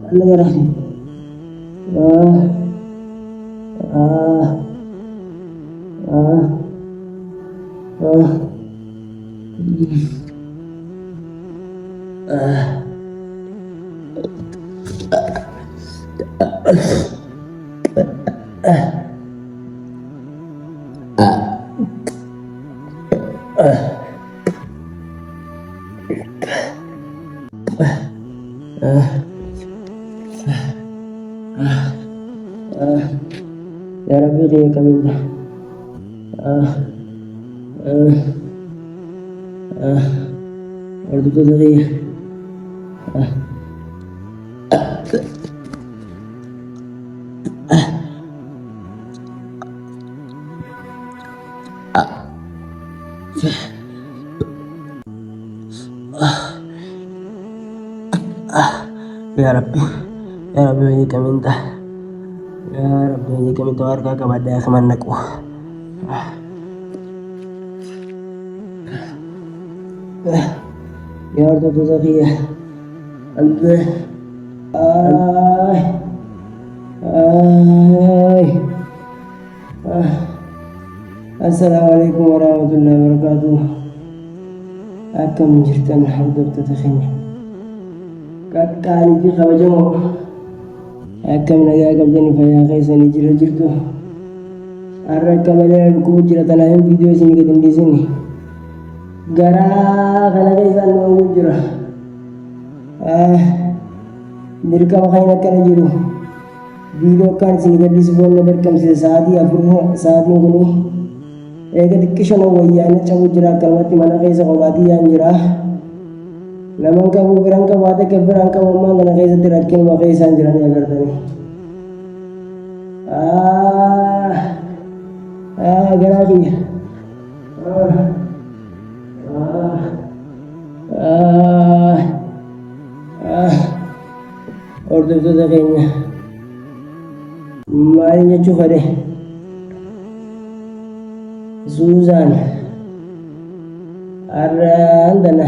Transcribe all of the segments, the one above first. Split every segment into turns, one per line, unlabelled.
Allora, ah, ah, ah, ah, ah, ya Rabbi kaya kami minta. Ah, ah, ah, ordu tu dari. Ya Rabbi, ya Rabbi ini kami minta. Ya Rabbi ini kami tawarkan kepada kemandaku. Ya ordu tu dari. Albe, ay, ay, ah. Assalamualaikum warahmatullahi wabarakatuh. Akkam jirtan hordoftoota keenya. Qaqqaalii fi kabajamoo akkam nagaa qabdanii fayyaa keessanii jirtu. Har'a akka malee dhukkuba jira tanaaf viidiyoo isinii gad hin dhiisini. Garaa kana keessaan dhoowwuu jira. Dirqama kan akkana jiru. Viidiyoo akkaan isinii gad dhiisu boonna dirqamsiise sa'aatii 4 sa'aatiin kuni eega xiqqishoon wayyaana cabuu jira akkanumatti mana keessa qobaatiyyaan jira. Naman qabu biraan qabu haa takka biraan qabu ammaan kana keessatti rakkinuma keessaan jiranii agartanii. Garaa kiyya. Hordoftoota keenya maal jechuu fedhe? Suuzaan har'aan tana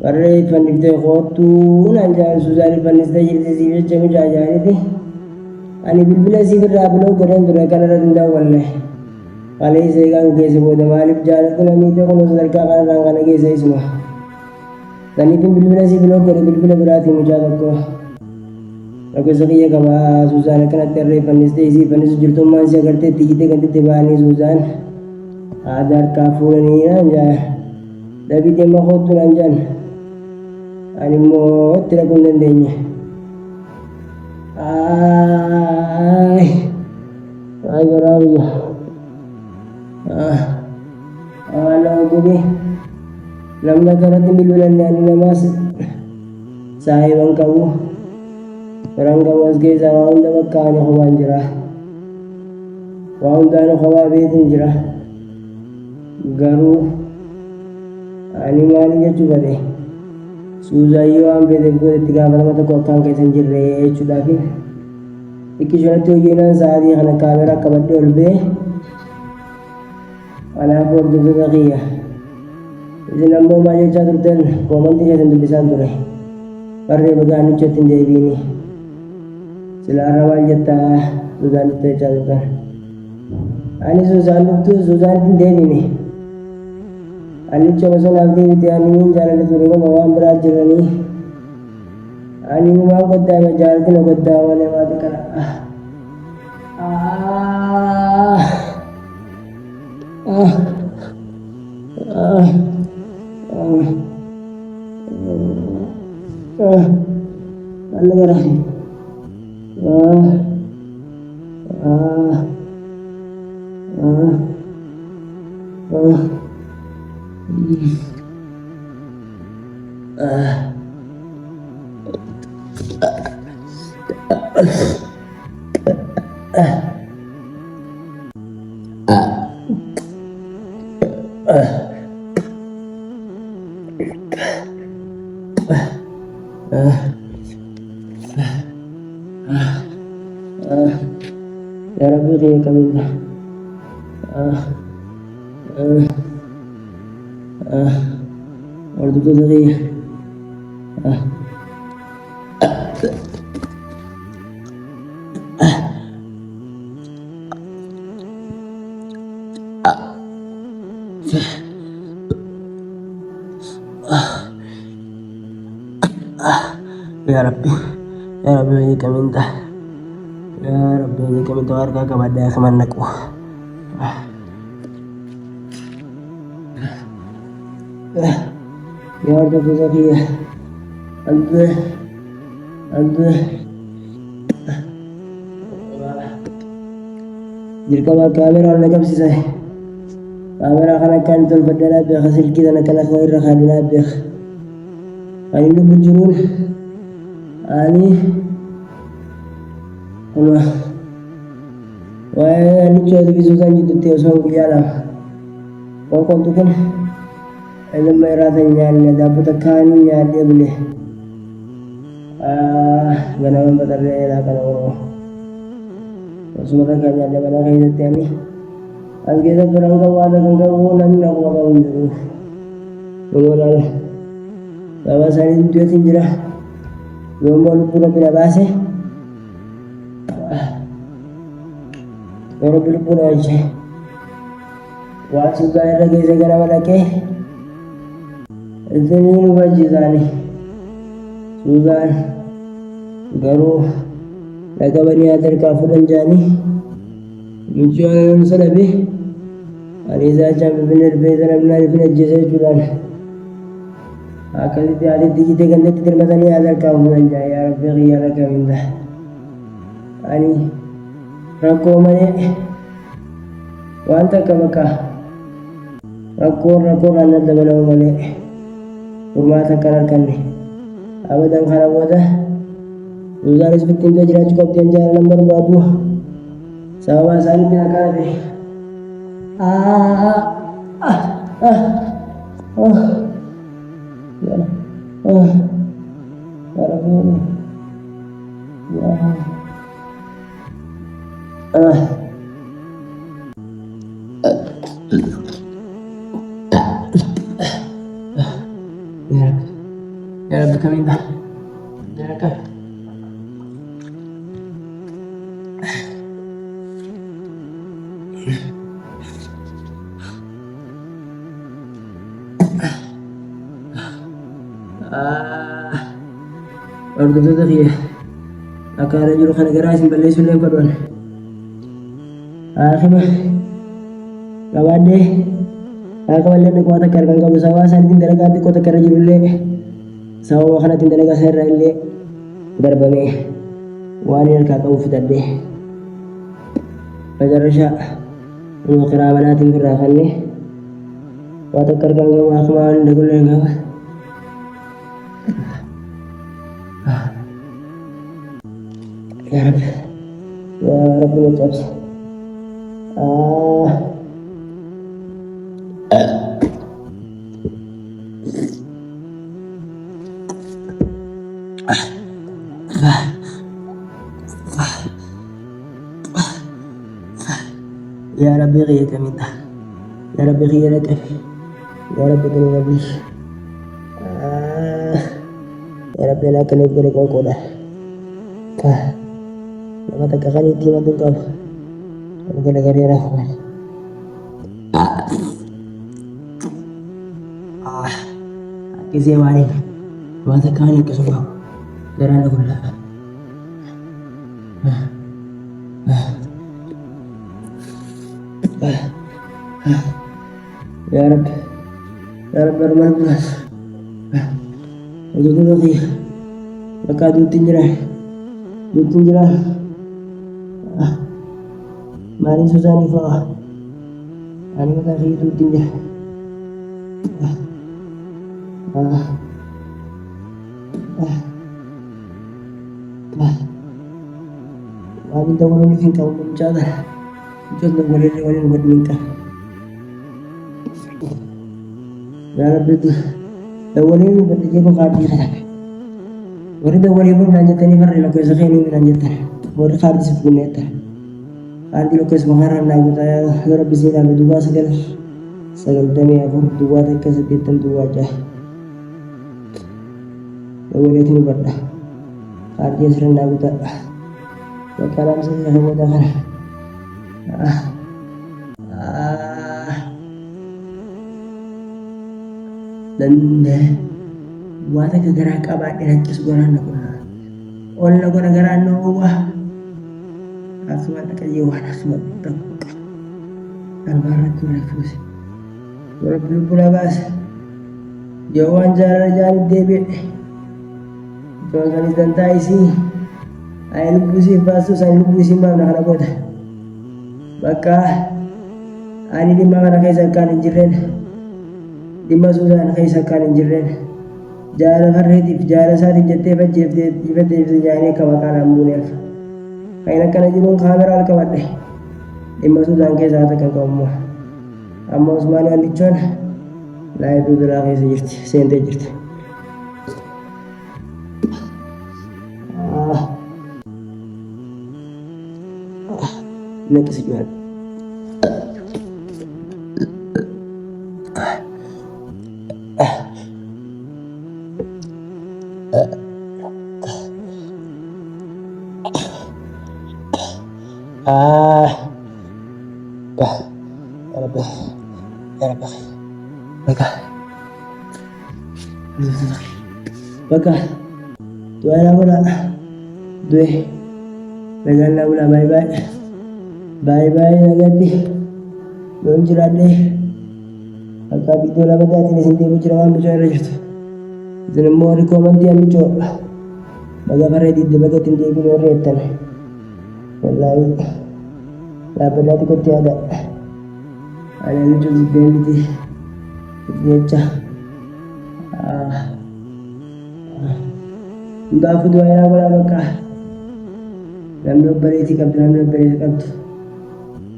barreeffanniftee kootuu naan jaan Suuzaan fannistee jirti siif jecha mucaa jaaniti. Ani bilbila siif irraa biloo godhan ture kanarratti hin daawwanne. Qalee seeqaan geesse booda maaliif jaalatti namni ta'e kunuun sadarkaa kanarraan kana geesse isuma. Saniifin bilbila siif biloo godhe bilbila biraatii mucaa tokko. Lakkoofsa kiyya qabaa Suuzaan akkanatti barreeffannistee siif fannisu jirtummaan si agartee itti hiite kan itti ba'anii Suuzaan. Aadaa harkaa fuudhanii naan jaan. Dabii deema kootu naan jaan. Ani immoo itti dhaquu hin dandeenye. Garaa kiyya. Nama gube. Namni akkanatti bilbilan ani namaas saahiban qabu. Biraan qabu as keessaa waa hunda bakka ani hubaan jira. Waa hundaan hubaa beetin jira. Garuu ani maal jechuu fedhe? Suuzaan yoo waan beeteef godhe itti gaafatama tokko akkaan keessa hin jirre jechuudhaafi xiqqishoonatti hojiinaan sa'aatii kana kaameeraa qabadhee ol ba'e. Kanaaf hordoftoota kiyya isin ammoo maal jechaa turtan koomantii keessan dubbisaan ture. Barree bagaanichatti hin deebiini. Silaarra maal jettaa Suuzaan dhufte jechaa turtan. Ani Suuzaan dhuftu Suuzaanitti hin deebiini. Allicha osoo naaf deebite ani niin jaaladha ture gama waan biraa jiranii. Ani numaan goddaame jaalatti na goddaa malee waati kana. Alla garaa. Ya Rabbi kaya kami minta. Ordu tu dari. Ya Rabbi, ya Rabbi kami minta, ya Rabbi kami minta warga kepada kemandaku. Ya Rabbi Zakiya, Ante, jika kamera orang nak sisa, kamera kana kan tol pada nabi hasil kita nak kana khair khadu nabi. Ani lu bujurun, ani, Allah, wah ani cuaca bisu sanji tu tiada orang biara. Kau tu kan, alam merah tanya dapat tekan ni dia boleh. Ganaan baterainya lah kalau semua kan ada mana kayak itu ni. Alkitab perang kau ada kau nanti nak kau dulu. Kemudian bawa saya itu tinjera. Gomol pura pura base. Orang belum pun aja. Wah sudah ada kerja kerana mana ke? Itu ni wajib ni. Sudah. Garu laga bani adar kafulan jani menjual selabi aliza jam benar benar benar benar jasa jualan akal itu ada di kita kan kita termatani adar kafulan jaya ya Rabbi ya laka minda ani rako mane wanta kabaka rako rana dabana mane urmata kararkan ni abadan kharab wada Usaha seperti itu jelas cukup jangan lembar babu. Sawah sani tidak kade. Ya Rabbi kami dah. Ya Rabbi. Ordo tu dia. Akar juru khana garaj balai sulam kaduan. Akhirnya lawade. Aku balik nak kota kerang kau bersama santin dalaga di kota kerja juru le. Sawa khana tin dalaga saya le. Berbame. Wani al kakau fitar deh. Bajar rasha. Unu kerabat tin kerakan ni. Kota kerang kau akmal dagul le kau. Ya Rabbi ucap Ya Rabbi ghiyat minta Ya Rabbi ghiyat Ya Rabbi kini Rabbi Ya Rabbi la kini boleh kau koda Maka kakak itu mantul kau. Kalau kena karya aku. Kisi wani. Maka kani kesumbau. Darah aku lah. Ya Rabbi. Ya Rabbi bermanfaat. Untuk lagi. Maka dutin jerah. Mari susah ni fah. Ani mata itu tinja. Abi tahu kalau ni kau mencada. Jangan boleh buat minta. Ya Rabbi tu. Awalnya buat dia mengkaji saja. Orang dah awalnya pun belanja tani hari lakukan sekian ini belanja tani. Orang kaji sepuluh meter. Anti lokes maharan lagu taya Rabbi sila berdua segal demi aku dua tak sepitan dua aja. Awalnya itu berdah. arjii sirnaa bitaa bakka lamsa isa booda kana dandee waan akka garaa qabaadhe hanqis goraan na godha olla godha garaan na uwwa asuma dhaqayyee waan asuma dhaqqa albaarratti refuuse warra bulbula baase yoo waan jaalala jaalib deebi'e joonsanis dantaa isii ay lubbuu isiif baastu isaan lubbuu isiin baafna kana booda bakka ani dhimma kana keessa akkaan hin jirreen dhimma suusaan keessa akkaan hin jirreen jaala farreetiif jaala isaatiif jettee fajjeeftee ibsa jaanii akka maqaan hambuuneef kan akkana jiruun kaameraa ol qabadhe dhimma suusaan keessaa haa takkan qabammoo amma Usmaan Andichoon laayifii biraa keessa jirti seentee jirti. Nekkisi jual. Ya Rabbi. Baka. Tuan aku nak. Dua. Dengan aku nak bye-bye. Bye-bye nagadi. Belum jiran deh. Akka video lama dah ini sendiri berceramah bercerai itu. Jadi mau rekomendasi yang dicoba. Baga Freddy di baga tim dia punya retan. Wallahi. Lah pada tu kau tiada. Ada lucu di beli dia cah. Entah aku dua yang aku lakukan. Namanya beri sikap, namanya beri sikap.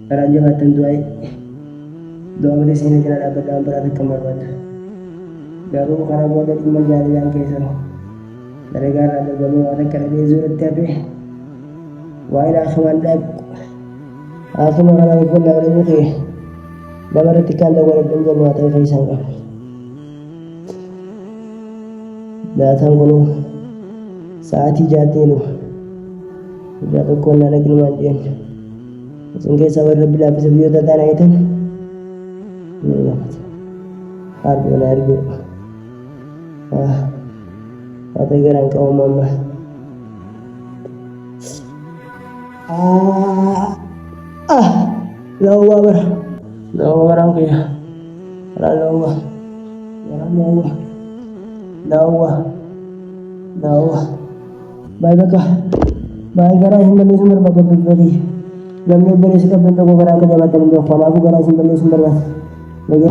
Raja katan dua beri sini kena dapat dalam berarti kamar batu. Baru karena boleh cuma jari yang kesal. Dari karena ada baru ada kerja di zurat tapi. Wahai aku mandap. Aku makan pun dah ada buki. Baru tikan dah boleh tunjuk mata saya sangka. Datang gunung. Saat jati lu. Jatuh kona lagi lumayan. Sungguh sabar lebih lapis video tentang itu. Harga. Apa yang kau mama? Lawa orang kaya. Lawa. Bye baka. Bye gara himbali sumber baga beri. Gamne beri sikap bentuk gara ke jabatan itu. Kalau aku gara himbali sumber bas. Bagi.